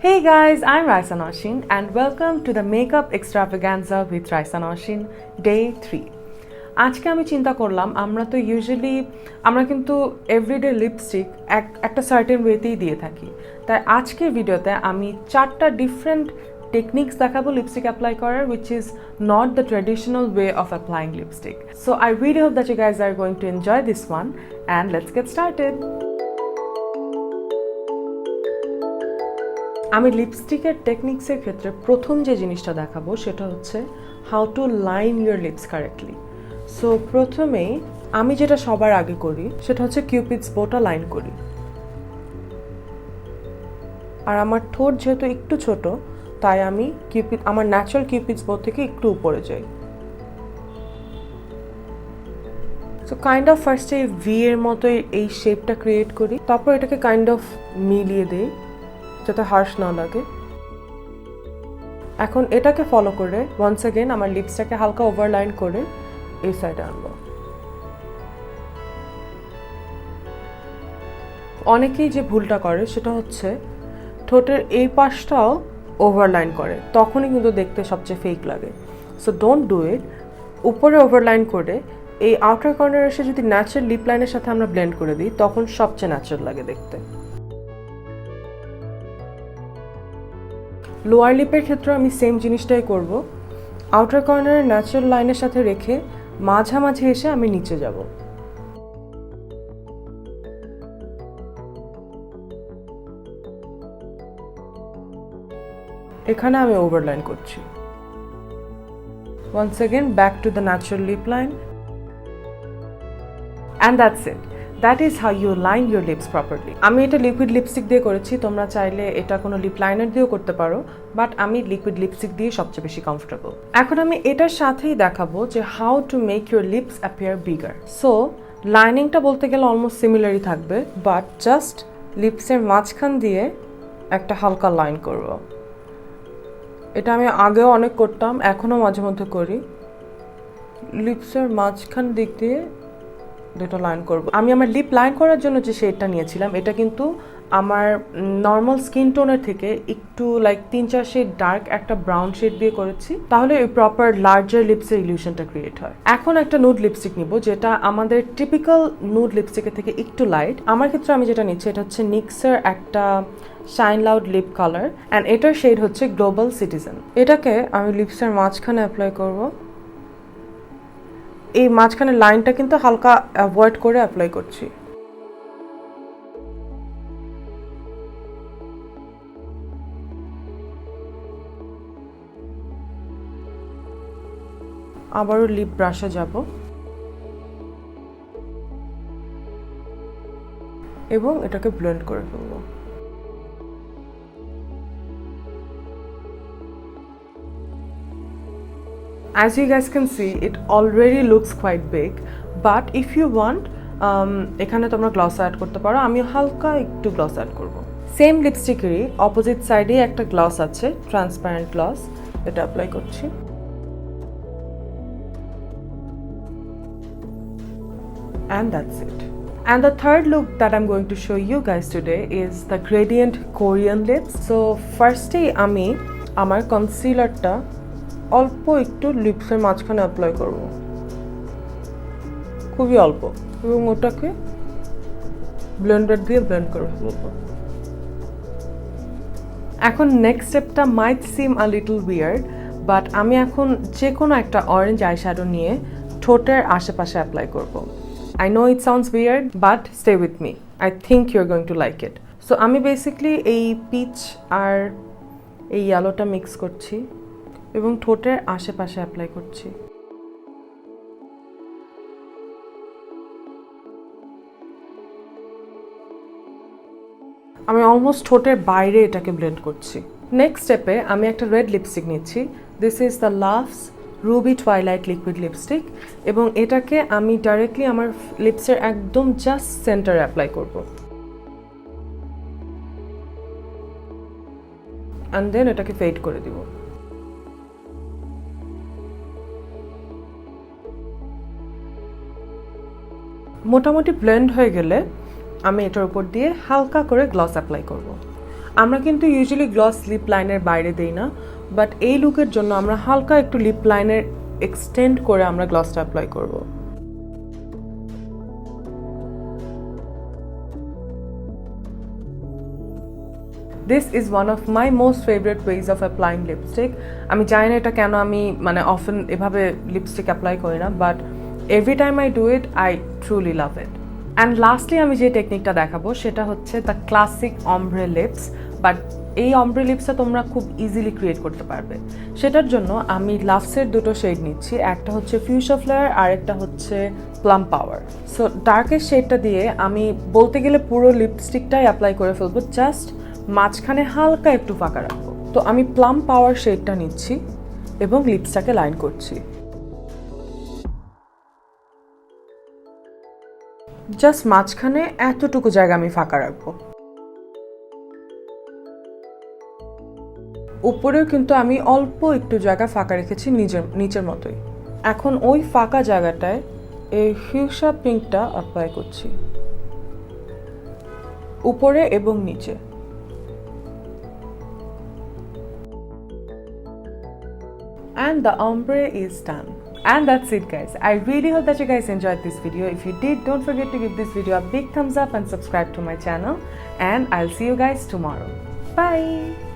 Hey guys, I'm Raisa Naushin and welcome to the Makeup Extravaganza with Raisa Naushin Day 3. আজকে আমি চিন্তা করলাম আমরা তো ইউজুয়ালি কিন্তু এভরিডে লিপস্টিক একটা সার্টেন ওয়েতেই দিয়ে থাকি। তাই আজকের ভিডিওতে আমি 4টা ডিফারেন্ট টেকনিক্স দেখাবো লিপস্টিক অ্যাপ্লাই করার, which is not the traditional way of applying lipstick. So I really hope that you guys are going to enjoy this one and let's get started. আমি লিপস্টিকের টেকনিক্সের ক্ষেত্রে প্রথম যে জিনিসটা দেখাবো সেটা হচ্ছে how to line your lips correctly. So প্রথমেই আমি যেটা সবার আগে করি সেটা হচ্ছে কিউপিডস বোটা লাইন করি। আর আমার ঠোঁট যেহেতু একটু ছোট তাই আমি আমার ন্যাচারাল কিউপিডস বো থেকে একটু উপরে যাই। সো কাইন্ড অফ ফার্স্টে ভি এর মতো এই শেপটা ক্রিয়েট করি, তারপর এটাকে কাইন্ড অফ মিলিয়ে দিই যাতে হার্শ না লাগে। এখন এটাকে ফলো করে ওয়ান্স অ্যাগেন আমার লিপসটাকে হালকা ওভারলাইন করে এই সাইডে আনবো। অনেকেই যে ভুলটা করে সেটা হচ্ছে ঠোঁটের এই পাশটাও ওভারলাইন করে, তখনই কিন্তু দেখতে সবচেয়ে ফেক লাগে। So don't do it. উপরে ওভারলাইন করে এই আউটার কর্নার এসে যদি ন্যাচারাল লিপ লাইনের সাথে আমরা ব্লেন্ড করে দিই তখন সবচেয়ে ন্যাচারাল লাগে দেখতে। লোয়ার লিপের ক্ষেত্রে আমি সেম জিনিসটাই করব। আউটার কর্নারের ন্যাচারাল লাইনের সাথে রেখে মাঝামাঝি এসে আমি নিচে যাব। এখানে আমি ওভারলাইন করছি। Once again back to the natural lip line and that's it. That is how you line your lips properly. আমি এটা লিকুইড লিপস্টিক দিয়ে করেছি, তোমরা চাইলে এটা কোনো লিপ লাইনার দিয়েও করতে পারো, বাট আমি লিকুইড লিপস্টিক দিয়ে সবচেয়ে বেশি কমফোর্টেবল। এখন আমি এটার সাথেই দেখাবো যে how to make your lips appear bigger. So লাইনিংটা বলতে গেলে অলমোস্ট সিমিলারই থাকবে, বাট জাস্ট লিপসের মাঝখান দিয়ে একটা হালকা লাইন করব। এটা আমি আগেও অনেক করতাম, এখনও মাঝে মধ্যে করি। লিপসের মাঝখান দিক দিয়ে দুটো লাইন করব। আমি আমার লিপ লাইন করার জন্য যে শেডটা নিয়েছিলাম এটা কিন্তু আমার নর্মাল স্কিন টোনের থেকে একটু লাইক 3-4 শেড ডার্ক একটা ব্রাউন শেড দিয়ে করেছি, তাহলে ওই প্রপার লার্জার লিপসের ইলিউশনটা ক্রিয়েট হয়। এখন একটা নুড লিপস্টিক নিব যেটা আমাদের টিপিক্যাল নুড লিপস্টিকের থেকে একটু লাইট। আমার ক্ষেত্রে আমি যেটা নিচ্ছি এটা হচ্ছে নিক্সের একটা shine loud lip colour and এটার শেড হচ্ছে গ্লোবাল সিটিজেন। এটাকে আমি লিপসের মাঝখানে অ্যাপ্লাই করব। এই মাঝখানে লাইনটা কিন্তু হালকা অ্যাভয়েড করে অ্যাপ্লাই করছি। আবারও লিপ ব্রাশে যাব এবং এটাকে ব্লেন্ড করে ফেলবো। As you guys can see, it already looks quite big, but if you want, এখানে তোমরা গ্লস অ্যাড করতে পারো। আমি হালকা একটু গ্লস অ্যাড করব। সেম লিপস্টিকেরই অপোজিট সাইডে একটা গ্লস আছে, ট্রান্সপারেন্ট গ্লস, এটা অ্যাপ্লাই করছি। And that's it. And the third look that I'm going to show you guys today is the gradient Korean lips. So firstly আমি আমার কনসিলারটা অল্প একটু লিপসের মাঝখানে অ্যাপ্লাই করব, খুবই অল্প, এবং ওটাকে ব্লেন্ডার দিয়ে ব্লেন্ড করে ফেলব। এখন নেক্সট স্টেপটা মাইট সিম আ লিটল উইয়ার্ড, বাট আমি এখন যে কোনো একটা অরেঞ্জ আইশ্যাডো নিয়ে ঠোঁটের আশেপাশে অ্যাপ্লাই করব। I know it sounds weird, but stay with me. I think you're going to like it. So আমি বেসিক্যালি এই পিচ আর এই ইয়েলোটা মিক্স করছি এবং ঠোঁটের আশেপাশে অ্যাপ্লাই করছি। আমি অলমোস্ট ঠোঁটের বাইরে এটাকে ব্লেন্ড করছি। নেক্সট স্টেপে আমি একটা রেড লিপস্টিক নিচ্ছি। This is the loves Ruby twilight liquid lipstick এবং এটাকে আমি ডাইরেক্টলি আমার লিপসের একদম জাস্ট সেন্টারে অ্যাপ্লাই করব। অ্যান্ড দেন এটাকে ফেড করে দিব। মোটামুটি ব্লেন্ড হয়ে গেলে আমি এটার উপর দিয়ে হালকা করে গ্লস অ্যাপ্লাই করব। আমরা কিন্তু ইউজুয়ালি গ্লস লিপ লাইনের বাইরে দেই না, বাট এই লুকের জন্য আমরা হালকা একটু লিপ লাইনের এক্সটেন্ড করে আমরা গ্লসটা অ্যাপ্লাই করব। This is one of my most favorite ways of applying lipstick. আমি জানি না এটা কেন আমি মানে অফেন এভাবে লিপস্টিক অ্যাপ্লাই করি না, but every time I do it I truly love it. And lastly আমি যে টেকনিকটা দেখাবো সেটা হচ্ছে দ্য ক্লাসিক অমব্রে লিপস, বাট এই অমব্রে লিপসটা তোমরা খুব ইজিলি ক্রিয়েট করতে পারবে। সেটার জন্য আমি লাভসের দুটো শেড নিচ্ছি, একটা হচ্ছে ফুচসিয়া ফ্লেয়ার আর একটা হচ্ছে প্লাম পাওয়ার। সো ডার্কের শেডটা দিয়ে আমি বলতে গেলে পুরো লিপস্টিকটাই অ্যাপ্লাই করে ফেলবো, জাস্ট মাঝখানে হালকা একটু ফাঁকা রাখবো। তো আমি প্লাম পাওয়ার শেডটা নিচ্ছি এবং লিপসটাকে লাইন করছি। জাস্ট মাঝখানে এতটুকু জায়গা আমি ফাঁকা রাখবো। উপরেও কিন্তু আমি অল্প একটু জায়গা ফাঁকা রেখেছি নিচের মতোই। এখন ওই ফাঁকা জায়গাটায় এই ফিউশা পিঙ্কটা অ্যাপ্লাই করছি উপরে এবং নিচে। And the ombre is done. And that's it, guys. I really hope that you guys enjoyed this video. If you did, don't forget to give this video a big thumbs up and subscribe to my channel. And I'll see you guys tomorrow. Bye!